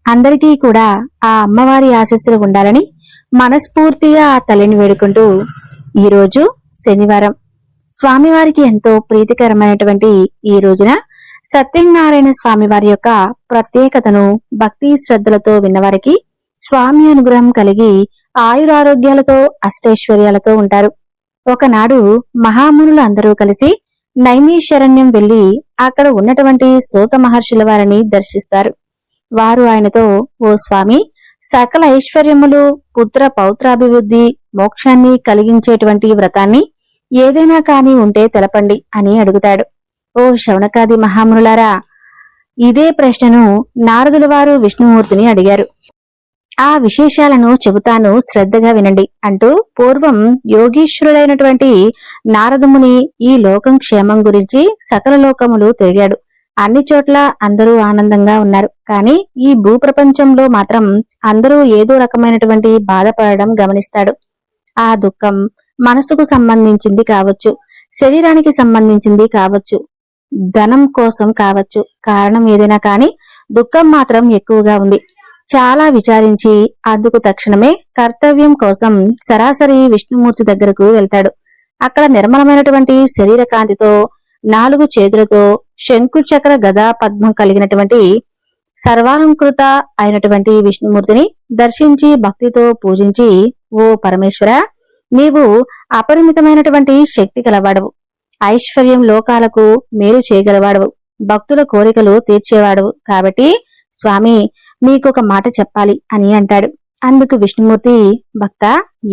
అందరికీ కూడా ఆ అమ్మవారి ఆశీస్సులు ఉండాలని మనస్ఫూర్తిగా ఆ తల్లిని వేడుకుంటూ ఈరోజు శనివారం స్వామివారికి ఎంతో ప్రీతికరమైనటువంటి ఈ రోజున సత్యనారాయణ స్వామివారి యొక్క ప్రత్యేకతను భక్తి శ్రద్ధలతో విన్నవారికి స్వామి అనుగ్రహం కలిగి ఆయురారోగ్యాలతో అష్టైశ్వర్యాలతో ఉంటారు. ఒకనాడు మహామునులు అందరూ కలిసి నైమిషారణ్యం వెళ్లి అక్కడ ఉన్నటువంటి సూత మహర్షుల వారిని దర్శిస్తారు. వారు ఆయనతో, ఓ స్వామి, సకల ఐశ్వర్యములు, పుత్ర పౌత్రాభివృద్ధి, మోక్షాన్ని కలిగించేటువంటి వ్రతాన్ని ఏదైనా కాని ఉంటే తెలపండి అని అడుగుతాడు. ఓ శౌనకాది మహామునులారా, ఇదే ప్రశ్నను నారదుల వారు విష్ణుమూర్తిని అడిగారు. ఆ విశేషాలను చెబుతాను, శ్రద్ధగా వినండి అంటూ పూర్వం యోగీశ్వరుడైనటువంటి నారదముని ఈ లోకం క్షేమం గురించి సకల లోకములు తిరిగాడు. అన్ని చోట్ల అందరూ ఆనందంగా ఉన్నారు. కానీ ఈ భూప్రపంచంలో మాత్రం అందరూ ఏదో రకమైనటువంటి బాధపడడం గమనిస్తాడు. ఆ దుఃఖం మనసుకు సంబంధించింది కావచ్చు, శరీరానికి సంబంధించింది కావచ్చు, ధనం కోసం కావచ్చు, కారణం ఏదైనా కాని దుఃఖం మాత్రం ఎక్కువగా ఉంది. చాలా విచారించి అందుకు తక్షణమే కర్తవ్యం కోసం సరాసరి విష్ణుమూర్తి దగ్గరకు వెళ్తాడు. అక్కడ నిర్మలమైనటువంటి శరీర కాంతితో 4 చేతులతో శంకుచక్ర గదా పద్మం కలిగినటువంటి సర్వాలంకృత అయినటువంటి విష్ణుమూర్తిని దర్శించి భక్తితో పూజించి, ఓ పరమేశ్వర, నీవు అపరిమితమైనటువంటి శక్తి కలవాడవు, ఐశ్వర్యం లోకాలకు మేలు చేయగలవాడవు, భక్తుల కోరికలు తీర్చేవాడవు కాబట్టి స్వామి, మీకొక మాట చెప్పాలి అని అంటాడు. అందుకు విష్ణుమూర్తి, భక్త,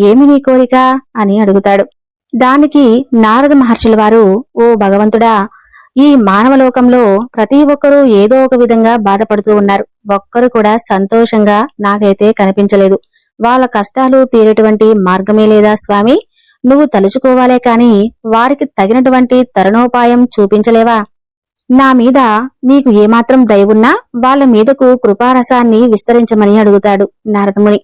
ఏమి నీ కోరిక అని అడుగుతాడు. దానికి నారద మహర్షుల వారు, ఓ భగవంతుడా, ఈ మానవలోకంలో ప్రతి ఒక్కరూ ఏదో ఒక విధంగా బాధపడుతూ ఉన్నారు. ఒక్కరు కూడా సంతోషంగా నాకైతే కనిపించలేదు. వాళ్ళ కష్టాలు తీరేటువంటి మార్గమే లేదా స్వామి? నువ్వు తలుచుకోవాలే కాని వారికి తగినటువంటి తరుణోపాయం చూపించలేవా? నా మీద నీకు ఏమాత్రం దయవున్నా వాళ్ళ మీదకు కృపారసాన్ని విస్తరించమని అడుగుతాడు నారదముని.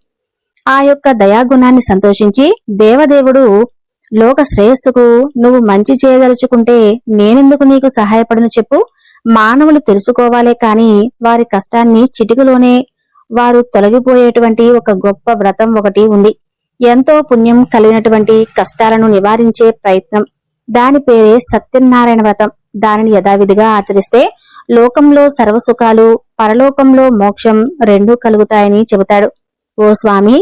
ఆ యొక్క దయాగుణాన్ని సంతోషించి, దేవదేవుడు, లోక శ్రేయస్సుకు నువ్వు మంచి చేయదలుచుకుంటే నేనెందుకు నీకు సహాయపడను చెప్పు? మానవులు తెలుసుకోవాలే కాని వారి కష్టాన్ని చిటికలోనే వారు తొలగిపోయేటువంటి ఒక గొప్ప వ్రతం ఒకటి ఉంది. ఎంతో పుణ్యం కలిగినటువంటి కష్టాలను నివారించే ప్రయత్నం. దాని పేరే సత్యనారాయణ వ్రతం. దానిని యథావిధిగా ఆచరిస్తే లోకంలో సర్వసుఖాలు, పరలోకంలో మోక్షం రెండూ కలుగుతాయని చెబుతాడు. ఓ స్వామి,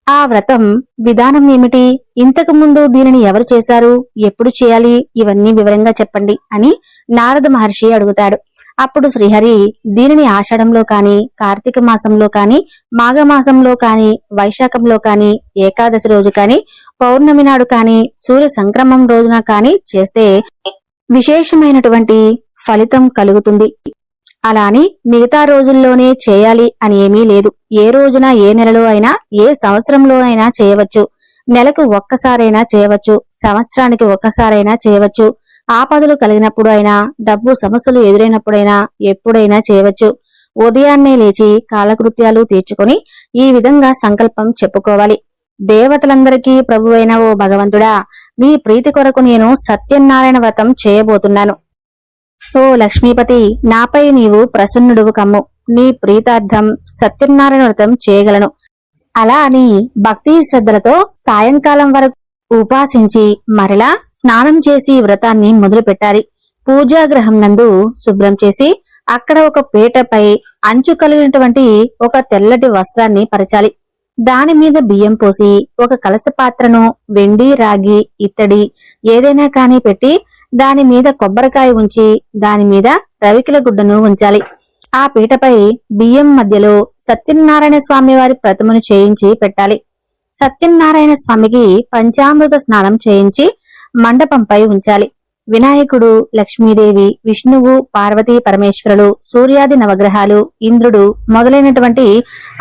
ఆ వ్రతం విధానం ఏమిటి? ఇంతకు ముందు దీనిని ఎవరు చేశారు? ఎప్పుడు చేయాలి? ఇవన్నీ వివరంగా చెప్పండి అని నారద మహర్షి అడుగుతాడు. అప్పుడు శ్రీహరి, దీనిని ఆషాఢంలో కాని, కార్తీక మాసంలో కాని, మాఘమాసంలో కాని, వైశాఖంలో కాని, ఏకాదశి రోజు కాని, పౌర్ణమి నాడు కాని, సూర్య సంక్రమం రోజున కాని చేస్తే విశేషమైనటువంటి ఫలితం కలుగుతుంది. అలా అని మిగతా రోజుల్లోనే చేయాలి అని ఏమీ లేదు. ఏ రోజున, ఏ నెలలో అయినా, ఏ సంవత్సరంలోనైనా చేయవచ్చు. నెలకు ఒక్కసారైనా చేయవచ్చు, సంవత్సరానికి ఒక్కసారైనా చేయవచ్చు. ఆపదలు కలిగినప్పుడు అయినా, డబ్బు సమస్యలు ఎదురైనప్పుడైనా, ఎప్పుడైనా చేయవచ్చు. ఉదయాన్నే లేచి కాలకృత్యాలు తీర్చుకొని ఈ విధంగా సంకల్పం చెప్పుకోవాలి. దేవతలందరికీ ప్రభువైన ఓ భగవంతుడా, నీ ప్రీతి కొరకు నేను సత్యనారాయణ వ్రతం చేయబోతున్నాను. ఓ లక్ష్మీపతి, నాపై నీవు ప్రసన్నుడువు కమ్ము. నీ ప్రీతార్థం సత్యనారాయణ వ్రతం చేయగలను. అలా అని భక్తి శ్రద్ధలతో సాయంకాలం వరకు ఉపాసించి మరలా స్నానం చేసి వ్రతాన్ని మొదలు పెట్టాలి. పూజాగ్రహం నందు శుభ్రం చేసి అక్కడ ఒక పీటపై అంచు కలిగినటువంటి ఒక తెల్లటి వస్త్రాన్ని పరచాలి. దాని మీద బియ్యం పోసి ఒక కలశ పాత్రను వెండి, రాగి, ఇత్తడి ఏదైనా కాని పెట్టి దాని మీద కొబ్బరికాయ ఉంచి దాని మీద రవికిల గుడ్డను ఉంచాలి. ఆ పీటపై బియ్యం మధ్యలో సత్యనారాయణ స్వామి వారి ప్రతిమను చేయించి పెట్టాలి. సత్యనారాయణ స్వామికి పంచామృత స్నానం చేయించి మండపంపై ఉంచాలి. వినాయకుడు, లక్ష్మీదేవి, విష్ణువు, పార్వతీ పరమేశ్వరులు, సూర్యాది నవగ్రహాలు, ఇంద్రుడు మొదలైనటువంటి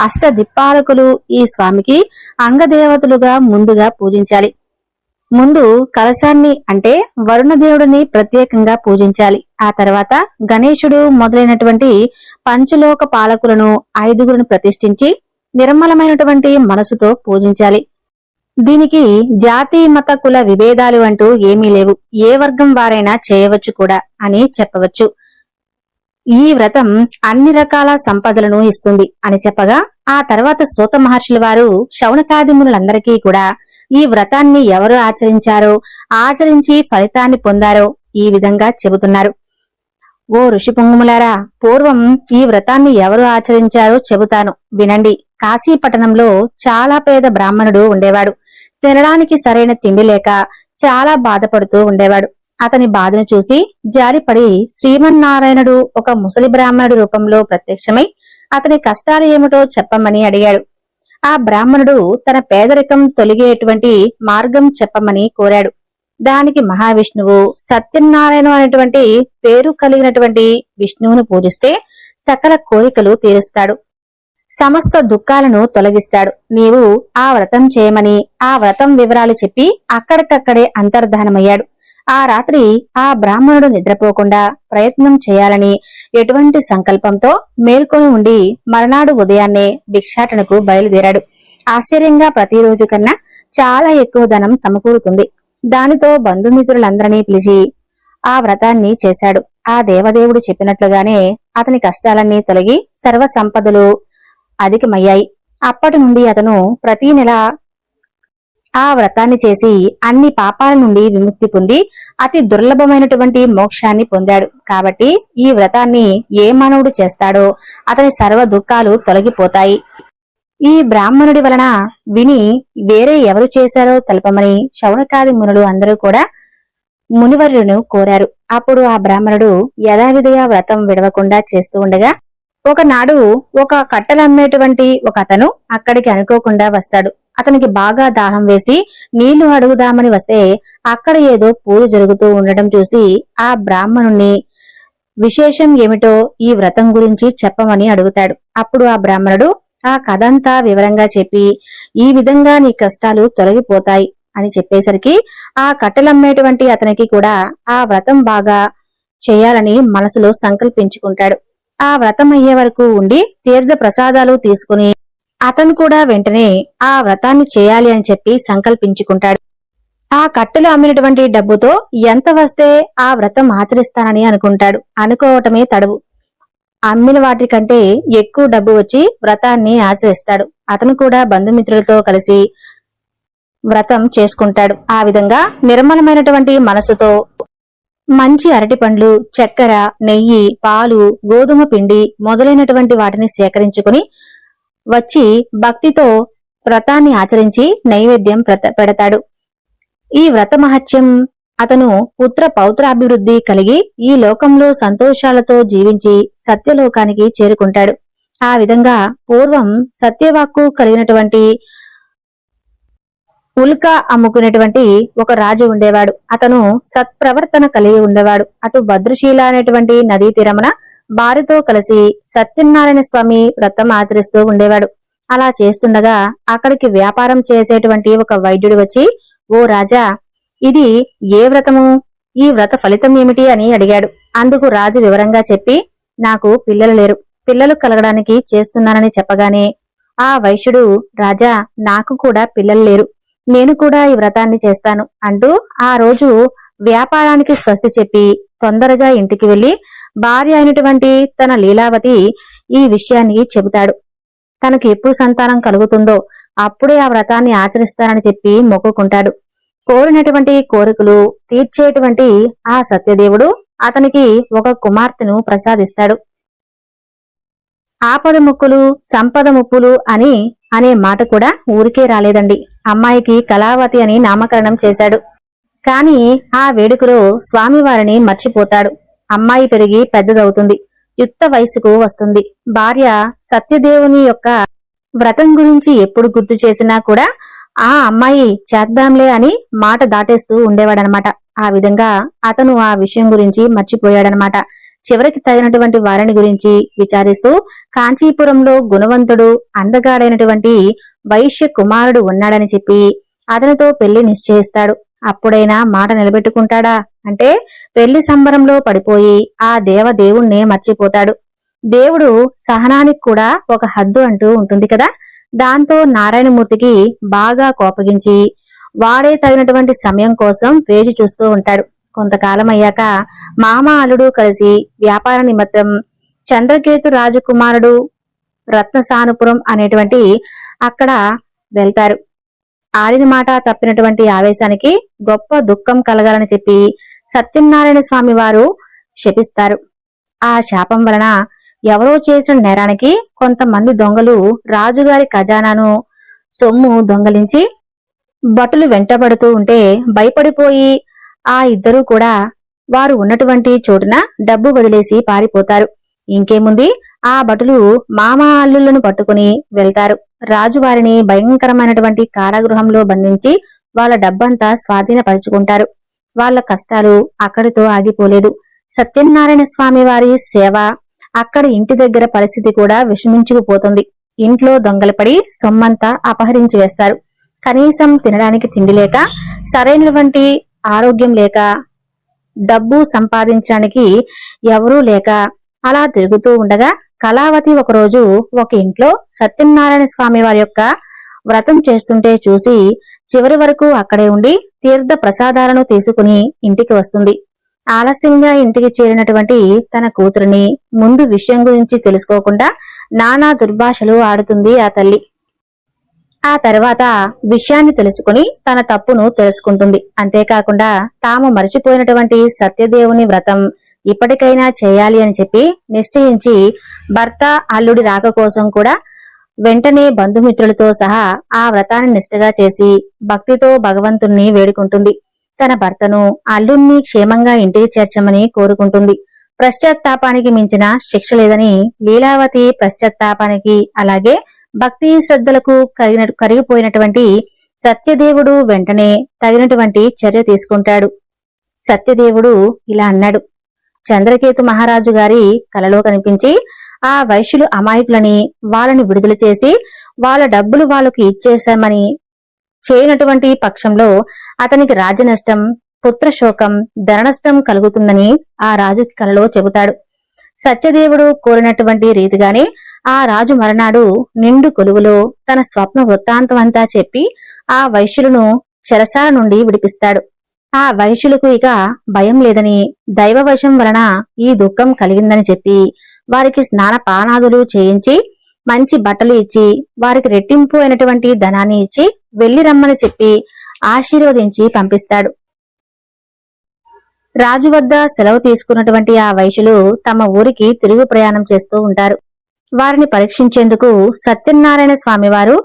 అష్టదిక్పాలకులు ఈ స్వామికి అంగదేవతలుగా ముందుగా పూజించాలి. ముందు కలశాన్ని అంటే వరుణదేవుడిని ప్రత్యేకంగా పూజించాలి. ఆ తర్వాత గణేశుడు మొదలైనటువంటి పంచలోక పాలకులను 5గురును ప్రతిష్ఠించి నిర్మలమైనటువంటి మనసుతో పూజించాలి. దీనికి జాతి, మత, కుల విభేదాలు అంటూ ఏమీ లేవు. ఏ వర్గం వారైనా చేయవచ్చు కూడా అని చెప్పవచ్చు. ఈ వ్రతం అన్ని రకాల సంపదలను ఇస్తుంది అని చెప్పగా, ఆ తర్వాత సూత మహర్షుల వారు శౌనకాదిములందరికీ కూడా ఈ వ్రతాన్ని ఎవరు ఆచరించారో, ఆచరించి ఫలితాన్ని పొందారో ఈ విధంగా చెబుతున్నారు. ఓ ఋషిపుంగములారా, పూర్వం ఈ వ్రతాన్ని ఎవరు ఆచరించారో చెబుతాను వినండి. కాశీపట్టణంలో చాలా పేద బ్రాహ్మణుడు ఉండేవాడు. తినడానికి సరైన తిండి లేక చాలా బాధపడుతూ ఉండేవాడు. అతని బాధను చూసి జాలిపడి శ్రీమన్నారాయణుడు ఒక ముసలి బ్రాహ్మణుడి రూపంలో ప్రత్యక్షమై అతని కష్టాలు ఏమిటో చెప్పమని అడిగాడు. ఆ బ్రాహ్మణుడు తన పేదరికం తొలగేటువంటి మార్గం చెప్పమని కోరాడు. దానికి మహావిష్ణువు సత్యనారాయణ అనేటువంటి పేరు కలిగినటువంటి విష్ణువును పూజిస్తే సకల కోరికలు తీరుస్తాడు, సమస్త దుఃఖాలను తొలగిస్తాడు. నీవు ఆ వ్రతం చేయమని ఆ వ్రతం వివరాలు చెప్పి అక్కడికక్కడే అంతర్ధానమయ్యాడు. ఆ రాత్రి ఆ బ్రాహ్మణుడు నిద్రపోకుండా ప్రయత్నం చేయాలని ఎటువంటి సంకల్పంతో మేల్కొని ఉండి మర్నాడు ఉదయాన్నే భిక్షాటనకు బయలుదేరాడు. ఆశ్చర్యంగా ప్రతిరోజు కన్నా చాలా ఎక్కువ ధనం సమకూరుతుంది. దానితో బంధుమిత్రులందరినీ పిలిచి ఆ వ్రతాన్ని చేశాడు. ఆ దేవదేవుడు చెప్పినట్లుగానే అతని కష్టాలన్నీ తొలగి సర్వ సంపదలు అధికమయ్యాయి. అప్పటి నుండి అతను ప్రతి నెల ఆ వ్రతాన్ని చేసి అన్ని పాపాల నుండి విముక్తి పొంది అతి దుర్లభమైనటువంటి మోక్షాన్ని పొందాడు. కాబట్టి ఈ వ్రతాన్ని ఏ మానవుడు చేస్తాడో అతని సర్వ దుఃఖాలు తొలగిపోతాయి. ఈ బ్రాహ్మణుడి వలన విని వేరే ఎవరు చేశారో తెలపమని శౌనకాది మునులు అందరూ కూడా మునివర్యును కోరారు. అప్పుడు ఆ బ్రాహ్మణుడు యథావిధిగా వ్రతం విడవకుండా చేస్తూ ఉండగా ఒకనాడు ఒక కట్టెలమ్మేటువంటి ఒక అతను అక్కడికి అనుకోకుండా వస్తాడు. అతనికి బాగా దాహం వేసి నీళ్లు అడుగుదామని వస్తే అక్కడ ఏదో పూజ జరుగుతూ ఉండటం చూసి ఆ బ్రాహ్మణుణ్ణి విశేషం ఏమిటో ఈ వ్రతం గురించి చెప్పమని అడుగుతాడు. అప్పుడు ఆ బ్రాహ్మణుడు ఆ కథంతా వివరంగా చెప్పి ఈ విధంగా నీ కష్టాలు తొలగిపోతాయి అని చెప్పేసరికి ఆ కట్టెలమ్మేటువంటి అతనికి కూడా ఆ వ్రతం బాగా చేయాలని మనసులో సంకల్పించుకుంటాడు. ఆ వ్రతం అయ్యే వరకు ఉండి తీర్థ ప్రసాదాలు తీసుకుని అతను కూడా వెంటనే ఆ వ్రతాన్ని చేయాలి అని చెప్పి సంకల్పించుకుంటాడు. ఆ కట్టెలు అమ్మినటువంటి డబ్బుతో ఎంత వస్తే ఆ వ్రతం ఆచరిస్తానని అనుకుంటాడు. అనుకోవటమే తడవు. అమ్మిన వాటికంటే ఎక్కువ డబ్బు వచ్చి వ్రతాన్ని ఆచరిస్తాడు. అతను కూడా బంధుమిత్రులతో కలిసి వ్రతం చేసుకుంటాడు. ఆ విధంగా నిర్మలమైనటువంటి మనసుతో మంచి అరటి పండ్లు, చక్కెర, నెయ్యి, పాలు, గోధుమ పిండి మొదలైనటువంటి వాటిని సేకరించుకుని వచ్చి భక్తితో వ్రతాన్ని ఆచరించి నైవేద్యం పెడతాడు. ఈ వ్రత మహత్యం అతను పుత్ర పౌత్రాభివృద్ధి కలిగి ఈ లోకంలో సంతోషాలతో జీవించి సత్యలోకానికి చేరుకుంటాడు. ఆ విధంగా పూర్వం సత్యవాక్కు కలిగినటువంటి ఉల్కా అమ్ముకునేటువంటి ఒక రాజు ఉండేవాడు. అతను సత్ప్రవర్తన కలిగి ఉండేవాడు. అటు భద్రశీల అనేటువంటి నదీ తీరమున భార్యతో కలిసి సత్యనారాయణ స్వామి వ్రతం ఆచరిస్తూ ఉండేవాడు. అలా చేస్తుండగా అక్కడికి వ్యాపారం చేసేటువంటి ఒక వైద్యుడు వచ్చి, ఓ రాజా, ఇది ఏ వ్రతము? ఈ వ్రత ఫలితం ఏమిటి అని అడిగాడు. అందుకు రాజు వివరంగా చెప్పి, నాకు పిల్లలు లేరు, పిల్లలు కలగడానికి చేస్తున్నానని చెప్పగానే ఆ వైశ్యుడు, రాజా, నాకు కూడా పిల్లలు లేరు, నేను కూడా ఈ వ్రతాన్ని చేస్తాను అంటూ ఆ రోజు వ్యాపారానికి స్వస్తి చెప్పి తొందరగా ఇంటికి వెళ్లి భార్య అయినటువంటి తన లీలావతి ఈ విషయాన్ని చెబుతాడు. తనకు ఎప్పుడు సంతానం కలుగుతుందో అప్పుడే ఆ వ్రతాన్ని ఆచరిస్తానని చెప్పి మొక్కుకుంటాడు. కోరినటువంటి కోరికలు తీర్చేటువంటి ఆ సత్యదేవుడు అతనికి ఒక కుమార్తెను ప్రసాదిస్తాడు. ఆపద ముక్కులు సంపద ముప్పులు అని అనే మాట కూడా ఊరికే రాలేదండి. అమ్మాయికి కళావతి అని నామకరణం చేశాడు. కాని ఆ వేడుకలో స్వామివారిని మర్చిపోతాడు. అమ్మాయి పెరిగి పెద్దదవుతుంది, యుక్త వయసుకు వస్తుంది. భార్య సత్యదేవుని యొక్క వ్రతం గురించి ఎప్పుడు గుర్తు చేసినా కూడా ఆ అమ్మాయి చేద్దాంలే అని మాట దాటేస్తూ ఉండేవాడనమాట. ఆ విధంగా అతను ఆ విషయం గురించి మర్చిపోయాడనమాట. చివరికి తగినటువంటి వారిని గురించి విచారిస్తూ కాంచీపురంలో గుణవంతుడు అందగాడైనటువంటి వైశ్య కుమారుడు ఉన్నాడని చెప్పి అతనితో పెళ్లి నిశ్చయిస్తాడు. అప్పుడైనా మాట నిలబెట్టుకుంటాడా అంటే పెళ్లి సంబరంలో పడిపోయి ఆ దేవుణ్ణే మర్చిపోతాడు. దేవుడు సహనానికి కూడా ఒక హద్దు అంటూ ఉంటుంది కదా. దాంతో నారాయణమూర్తికి బాగా కోపగించి వాడే తగినటువంటి సమయం కోసం వేచి చూస్తూ ఉంటాడు. కొంతకాలం అయ్యాక మామ అల్లుడు కలిసి వ్యాపార నిమిత్తం చంద్రకేతు రాజకుమారుడు రత్నసానుపురం అనేటువంటి అక్కడ వెళ్తారు. ఆడిన మాట తప్పినటువంటి ఆవేశానికి గొప్ప దుఃఖం కలగాలని చెప్పి సత్యనారాయణ స్వామి వారు శపిస్తారు. ఆ శాపం వలన ఎవరో చేసిన నేరానికి కొంతమంది దొంగలు రాజుగారి ఖజానాను సొమ్ము దొంగలించి భటులు వెంటబడుతూ ఉంటే భయపడిపోయి ఆ ఇద్దరూ కూడా వారు ఉన్నటువంటి చోటున డబ్బు వదిలేసి పారిపోతారు. ఇంకేముంది, ఆ భటులు మామ అల్లులను పట్టుకుని వెళ్తారు. రాజు వారిని భయంకరమైనటువంటి కారాగృహంలో బంధించి వాళ్ళ డబ్బంతా స్వాధీనపరుచుకుంటారు. వాళ్ళ కష్టాలు అక్కడితో ఆగిపోలేదు. సత్యనారాయణ స్వామి వారి సేవ అక్కడ ఇంటి దగ్గర పరిస్థితి కూడా విషమించుకుపోతుంది. ఇంట్లో దొంగలపడి సొమ్మంతా అపహరించి వేస్తారు. కనీసం తినడానికి తిండి లేక, సరైనటువంటి ఆరోగ్యం లేక, డబ్బు సంపాదించడానికి ఎవరూ లేక అలా తిరుగుతూ ఉండగా కళావతి ఒకరోజు ఒక ఇంట్లో సత్యనారాయణ స్వామి వారి యొక్క వ్రతం చేస్తుంటే చూసి చివరి వరకు అక్కడే ఉండి తీర్థ ప్రసాదాలను తీసుకుని ఇంటికి వస్తుంది. ఆలస్యంగా ఇంటికి చేరినటువంటి తన కూతురిని ముందు విషయం గురించి తెలుసుకోకుండా నానా దుర్భాషలు ఆడుతుంది ఆ తల్లి. ఆ తర్వాత విషయాన్ని తెలుసుకుని తన తప్పును తెలుసుకుంటుంది. అంతేకాకుండా తాము మరిచిపోయినటువంటి సత్యదేవుని వ్రతం ఇప్పటికైనా చేయాలి అని చెప్పి నిశ్చయించి భర్త అల్లుడి రాక కోసం కూడా వెంటనే బంధుమిత్రులతో సహా ఆ వ్రతాన్ని నిష్ఠగా చేసి భక్తితో భగవంతుణ్ణి వేడుకుంటుంది. తన భర్తను అల్లుణ్ణి క్షేమంగా ఇంటికి చేర్చమని కోరుకుంటుంది. పశ్చాత్తాపానికి మించిన శిక్ష లేదని లీలావతి పశ్చాత్తాపానికి అలాగే భక్తి శ్రద్ధలకు కరిగిపోయినటువంటి సత్యదేవుడు వెంటనే తగినటువంటి చర్య తీసుకుంటాడు. సత్యదేవుడు ఇలా అన్నాడు. చంద్రకేతు మహారాజు గారి కలలో కనిపించి ఆ వైశ్యులు అమాయకులని వాళ్ళని విడుదల చేసి వాళ్ళ డబ్బులు వాళ్ళకు ఇచ్చేశామని చేయనటువంటి పక్షంలో అతనికి రాజ్యనష్టం, పుత్రశోకం, ధననష్టం కలుగుతుందని ఆ రాజు కలలో చెబుతాడు. సత్యదేవుడు కోరినటువంటి రీతిగానే ఆ రాజు మరనాడు నిండు కొలువులో తన స్వప్న వృత్తాంతమంతా చెప్పి ఆ వైశ్యులను చెరసాల నుండి విడిపిస్తాడు. ఆ వైశ్యులకు ఇక భయం లేదని, దైవవశం వలన ఈ దుఃఖం కలిగిందని చెప్పి వారికి స్నానపానాదులు చేయించి మంచి బట్టలు ఇచ్చి వారికి రెట్టింపు అయినటువంటి ధనాన్ని ఇచ్చి వెళ్లి రమ్మని చెప్పి ఆశీర్వదించి పంపిస్తాడు. రాజు వద్ద సెలవు తీసుకున్నటువంటి ఆ వైశ్యులు తమ ఊరికి తిరుగు ప్రయాణం చేస్తూ ఉంటారు. వారిని పరీక్షించేందుకు సత్యనారాయణ స్వామివారు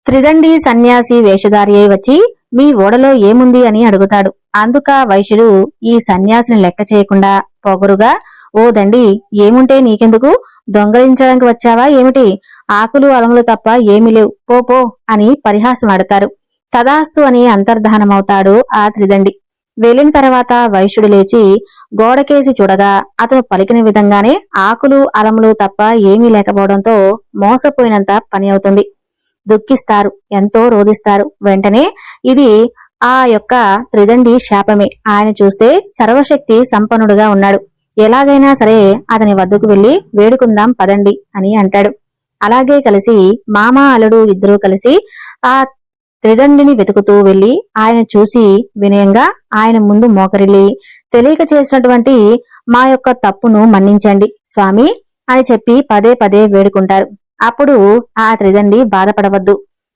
త్రిదండి సన్యాసి వేషధారి అయి వచ్చి మీ ఓడలో ఏముంది అని అడుగుతాడు. అందుక వైశ్యులు ఈ సన్యాసిని లెక్క చేయకుండా పొగరుగా, ఓ దండి, ఏముంటే నీకెందుకు, దొంగలించడానికి వచ్చావా ఏమిటి, ఆకులు అలములు తప్ప ఏమీ లేవు, పో పో అని పరిహాసమాడతారు. తదాస్తు అని అంతర్ధానమవుతాడు ఆ త్రిదండి. వెళ్లిన తర్వాత వైశ్యుడు లేచి గోడకేసి చూడగా అతను పలికిన విధంగానే ఆకులు అలములు తప్ప ఏమీ లేకపోవడంతో మోసపోయినంత పని అవుతుంది. దుఃఖిస్తారు, ఎంతో రోధిస్తారు. వెంటనే ఇది ఆ యొక్క త్రిదండి శాపమే. ఆయన చూస్తే సర్వశక్తి సంపన్నుడుగా ఉన్నాడు, ఎలాగైనా సరే అతని వద్దకు వెళ్లి వేడుకుందాం పదండి అని అంటాడు. అలాగే కలిసి మామ అల్లుడు ఇద్దరూ కలిసి ఆ త్రిదండిని వెతుకుతూ వెళ్లి ఆయన చూసి వినయంగా ఆయన ముందు మోకరిల్లి తెలియక చేసినటువంటి మా యొక్క తప్పును మన్నించండి స్వామి అని చెప్పి పదే పదే వేడుకుంటారు. అప్పుడు ఆ త్రిదండి బాధపడవద్దు,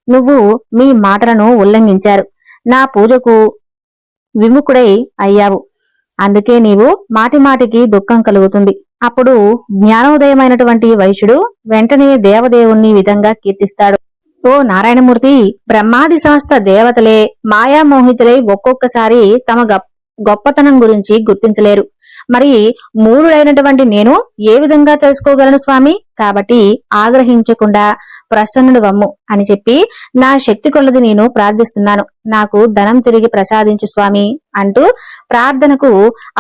నువ్వు మీ మాటలను ఉల్లంఘించారు, నా పూజకు విముఖుడై అయ్యావు, అందుకే నీవు మాటిమాటికి దుఃఖం కలుగుతుంది. అప్పుడు జ్ఞానోదయమైనటువంటి వైశ్యుడు వెంటనే దేవదేవుణ్ణి విధంగా కీర్తిస్తాడు. ఓ నారాయణమూర్తి, బ్రహ్మాది సమస్త దేవతలే మాయామోహితులై ఒక్కొక్కసారి తమ గొప్పతనం గురించి గుర్తించలేరు. మరి మూఢుడైనటువంటి నేను ఏ విధంగా తెలుసుకోగలను స్వామి? కాబట్టి ఆగ్రహించకుండా ప్రసన్నుడు వమ్ము అని చెప్పి నా శక్తి కొలది నేను ప్రార్థిస్తున్నాను, నాకు ధనం తిరిగి ప్రసాదించు స్వామి అంటూ ప్రార్థనకు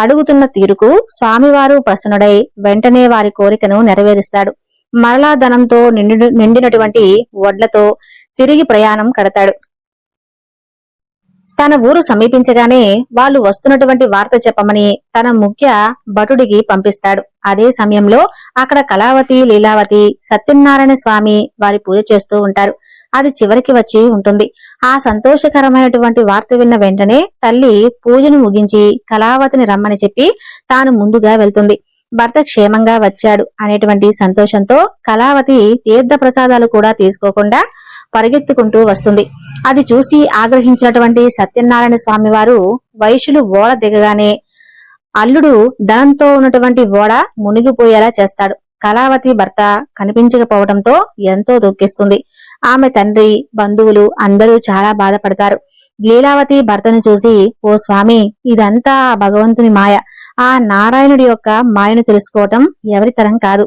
అడుగుతున్న తీరుకు స్వామివారు ప్రసన్నుడై వెంటనే వారి కోరికను నెరవేరుస్తాడు. మరలా ధనంతో నిండినటువంటి వడ్లతో తిరిగి ప్రయాణం కడతాడు. తన ఊరు సమీపించగానే వాళ్ళు వస్తున్నటువంటి వార్త చెప్పమని తన ముఖ్య భటుడికి పంపిస్తాడు. అదే సమయంలో అక్కడ కళావతి, లీలావతి, సత్యనారాయణ స్వామి వారి పూజ చేస్తూ ఉంటారు. అది చివరికి వచ్చి ఉంటుంది. ఆ సంతోషకరమైనటువంటి వార్త విన్న వెంటనే తల్లి పూజను ముగించి కళావతిని రమ్మని చెప్పి తాను ముందుగా వెళ్తుంది. భర్త క్షేమంగా వచ్చాడు అనేటువంటి సంతోషంతో కళావతి తీర్థ ప్రసాదాలు కూడా తీసుకోకుండా పరిగెత్తుకుంటూ వస్తుంది. అది చూసి ఆగ్రహించినటువంటి సత్యనారాయణ స్వామి వారు వైశ్యులు ఓడ దిగగానే అల్లుడు ధనంతో ఉన్నటువంటి ఓడ మునిగిపోయేలా చేస్తాడు. కళావతి భర్త కనిపించకపోవడంతో ఎంతో దుఃఖిస్తుంది. ఆమె తండ్రి, బంధువులు అందరూ చాలా బాధపడతారు. లీలావతి భర్తను చూసి, ఓ స్వామి, ఇదంతా భగవంతుని మాయ. ఆ నారాయణుడి యొక్క మాయను తెలుసుకోవటం ఎవరి తరం కాదు.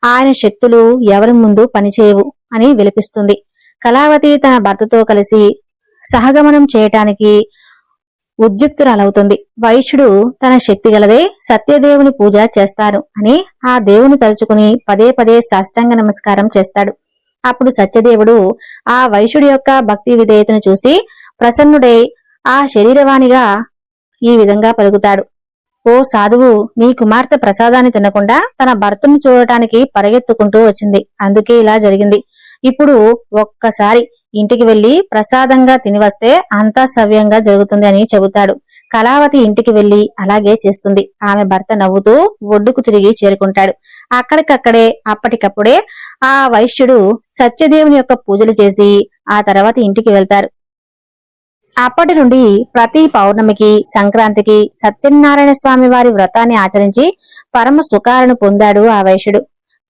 ఆయన శక్తులు ఎవరి ముందు పనిచేయవు అని విలపిస్తుంది. కళావతి తన భర్తతో కలిసి సహగమనం చేయటానికి ఉద్యుక్తురాలవుతుంది. వైశ్యుడు తన శక్తి గలదే సత్యదేవుని పూజ చేస్తాను అని ఆ దేవుని తలుచుకుని పదే పదే సాష్టాంగ నమస్కారం చేస్తాడు. అప్పుడు సత్యదేవుడు ఆ వైశ్యుడి యొక్క భక్తి విధేయతను చూసి ప్రసన్నుడై ఆ శరీరవాణిగా ఈ విధంగా పలుకుతాడు. ఓ సాధువు, నీ కుమార్తె ప్రసాదాన్ని తినకుండా తన భర్తను చూడటానికి పరిగెత్తుకుంటూ వచ్చింది. అందుకే ఇలా జరిగింది. ఇప్పుడు ఒక్కసారి ఇంటికి వెళ్లి ప్రసాదంగా తినివస్తే అంతా సవ్యంగా జరుగుతుంది అని చెబుతాడు. కళావతి ఇంటికి వెళ్లి అలాగే చేస్తుంది. ఆమె భర్త నవ్వుతూ ఒడ్డుకు తిరిగి చేరుకుంటాడు. అక్కడికక్కడే అప్పటికప్పుడే ఆ వైశ్యుడు సత్యదేవుని యొక్క పూజలు చేసి ఆ తర్వాత ఇంటికి వెళ్తారు. అప్పటి నుండి ప్రతి పౌర్ణమికి, సంక్రాంతికి సత్యనారాయణ స్వామి వారి వ్రతాన్ని ఆచరించి పరమ సుఖాలను పొందాడు ఆ వైశ్యుడు.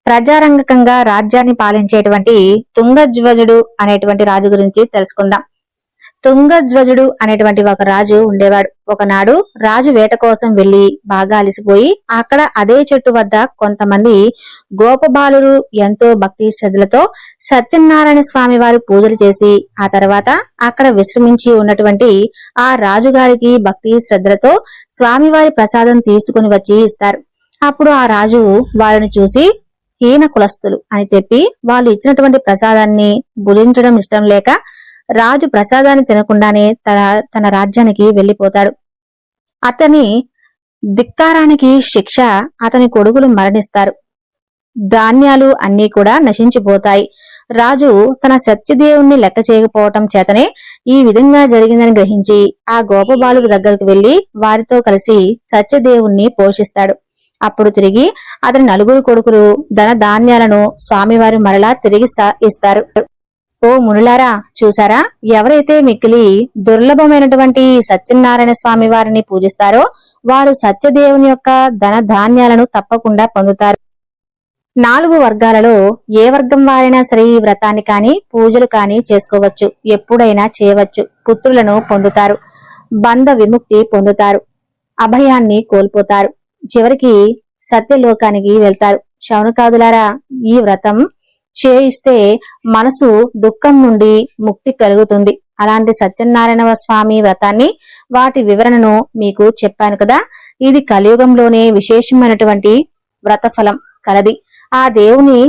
ప్రజారంగకంగా రాజ్యాన్ని పాలించేటువంటి తుంగధ్వజుడు అనేటువంటి రాజు గురించి తెలుసుకుందాం. తుంగధ్వజుడు అనేటువంటి ఒక రాజు ఉండేవాడు. ఒకనాడు రాజు వేట కోసం వెళ్లి బాగా అలసిపోయి అక్కడ అదే చెట్టు వద్ద కొంతమంది గోపబాలురు ఎంతో భక్తి శ్రద్ధలతో సత్యనారాయణ స్వామి వారి పూజలు చేసి ఆ తర్వాత అక్కడ విశ్రమించి ఉన్నటువంటి ఆ రాజుగారికి భక్తి శ్రద్ధలతో స్వామివారి ప్రసాదం తీసుకుని వచ్చి ఇస్తారు. అప్పుడు ఆ రాజు వారిని చూసి హీన కులస్తులు అని చెప్పి వాళ్ళు ఇచ్చినటువంటి ప్రసాదాన్ని భుజించడం ఇష్టం లేక రాజు ప్రసాదాన్ని తినకుండానే తన రాజ్యానికి వెళ్లిపోతాడు. అతని ధిక్కారానికి శిక్ష అతని కొడుకులు మరణిస్తారు. ధాన్యాలు అన్నీ కూడా నశించిపోతాయి. రాజు తన సత్యదేవుణ్ణి లెక్క చేయకపోవటం చేతనే ఈ విధంగా జరిగిందని గ్రహించి ఆ గోపబాలుల దగ్గరకు వెళ్లి వారితో కలిసి సత్యదేవుణ్ణి పోషిస్తాడు. అప్పుడు తిరిగి అతని నలుగురు కొడుకులు ధన ధాన్యాలను స్వామివారి మరలా తిరిగి ఇస్తారు. ఓ మునులారా, చూసారా, ఎవరైతే మిక్కిలి దుర్లభమైనటువంటి సత్యనారాయణ స్వామి వారిని పూజిస్తారో వారు సత్యదేవుని యొక్క ధన ధాన్యాలను తప్పకుండా పొందుతారు. 4 వర్గాలలో ఏ వర్గం వారైనా సరే ఈ వ్రతాన్ని కాని పూజలు కాని చేసుకోవచ్చు. ఎప్పుడైనా చేయవచ్చు. పుత్రులను పొందుతారు, బంధ విముక్తి పొందుతారు, అభయాన్ని కోల్పోతారు, చివరికి సత్యలోకానికి వెళ్తారు. శౌనకాదులారా, ఈ వ్రతం చేయిస్తే మనసు దుఃఖం నుండి ముక్తి కలుగుతుంది. అలాంటి సత్యనారాయణ స్వామి వ్రతాన్ని, వాటి వివరణను మీకు చెప్పాను కదా. ఇది కలియుగంలోనే విశేషమైనటువంటి వ్రతఫలం కలది. ఆ దేవుని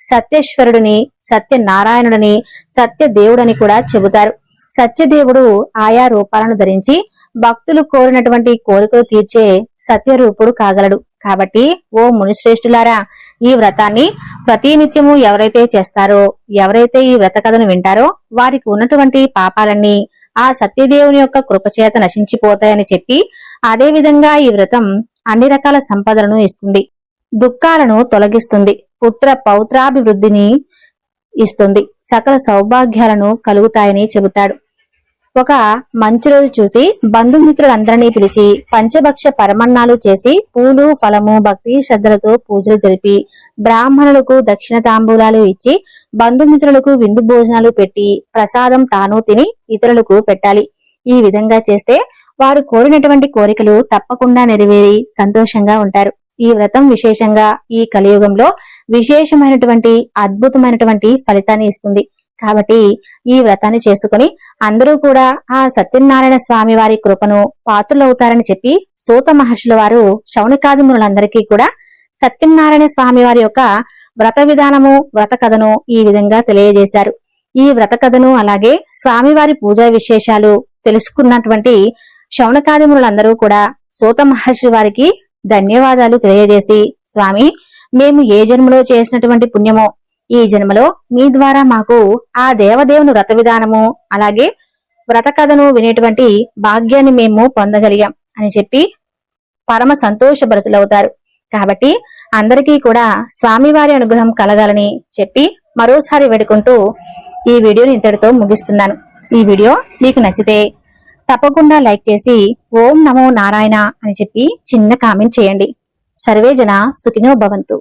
సత్యేశ్వరుడిని, సత్యనారాయణుడిని, సత్యదేవుడని కూడా చెబుతారు. సత్యదేవుడు ఆయా రూపాలను ధరించి భక్తులు కోరినటువంటి కోరికలు తీర్చే సత్యరూపుడు కాగలడు. కాబట్టి ఓ మునిశ్రేష్ఠులారా, ఈ వ్రతాన్ని ప్రతినిత్యము ఎవరైతే చేస్తారో, ఎవరైతే ఈ వ్రత కథను వింటారో వారికి ఉన్నటువంటి పాపాలన్నీ ఆ సత్యదేవుని యొక్క కృపచేత నశించిపోతాయని చెప్పి, అదే విధంగా ఈ వ్రతం అన్ని రకాల సంపదలను ఇస్తుంది, దుఃఖాలను తొలగిస్తుంది, పుత్ర పౌత్రాభివృద్ధిని ఇస్తుంది, సకల సౌభాగ్యాలను కలుగుతాయని చెబుతాడు. ఒక మంచి రోజు చూసి బంధుమిత్రులందరినీ పిలిచి పంచభక్ష పరమన్నాలు చేసి పూలు, ఫలము, భక్తి శ్రద్ధలతో పూజలు జరిపి బ్రాహ్మణులకు దక్షిణ తాంబూలాలు ఇచ్చి బంధుమిత్రులకు విందు భోజనాలు పెట్టి ప్రసాదం తాను తిని ఇతరులకు పెట్టాలి. ఈ విధంగా చేస్తే వారు కోరినటువంటి కోరికలు తప్పకుండా నెరవేరి సంతోషంగా ఉంటారు. ఈ వ్రతం విశేషంగా ఈ కలియుగంలో విశేషమైనటువంటి అద్భుతమైనటువంటి ఫలితాన్ని ఇస్తుంది. కాబట్టి ఈ వ్రతాన్ని చేసుకుని అందరూ కూడా ఆ సత్యనారాయణ స్వామి వారి కృపను పాత్రులవుతారని చెప్పి సూత మహర్షుల వారు శౌనకాది మునులందరికీ కూడా సత్యనారాయణ స్వామి వారి యొక్క వ్రత విధానము, వ్రత కథను ఈ విధంగా తెలియజేశారు. ఈ వ్రత కథను అలాగే స్వామివారి పూజా విశేషాలు తెలుసుకున్నటువంటి శౌనకాది మునులందరూ కూడా సూత మహర్షి వారికి ధన్యవాదాలు తెలియజేసి, స్వామి, మేము ఏ జన్మలో చేసినటువంటి పుణ్యమో ఈ జన్మలో మీ ద్వారా మాకు ఆ దేవదేవుని వ్రత విధానము అలాగే వ్రత కథను వినేటువంటి భాగ్యాన్ని మేము పొందగలిగాం అని చెప్పి పరమ సంతోషభరితులవుతారు. కాబట్టి అందరికీ కూడా స్వామివారి అనుగ్రహం కలగాలని చెప్పి మరోసారి వేడుకుంటూ ఈ వీడియోని ఇంతటితో ముగిస్తున్నాను. ఈ వీడియో మీకు నచ్చితే తప్పకుండా లైక్ చేసి ఓం నమో నారాయణ అని చెప్పి చిన్న కామెంట్ చేయండి. సర్వే జన సుఖినో భవంతు.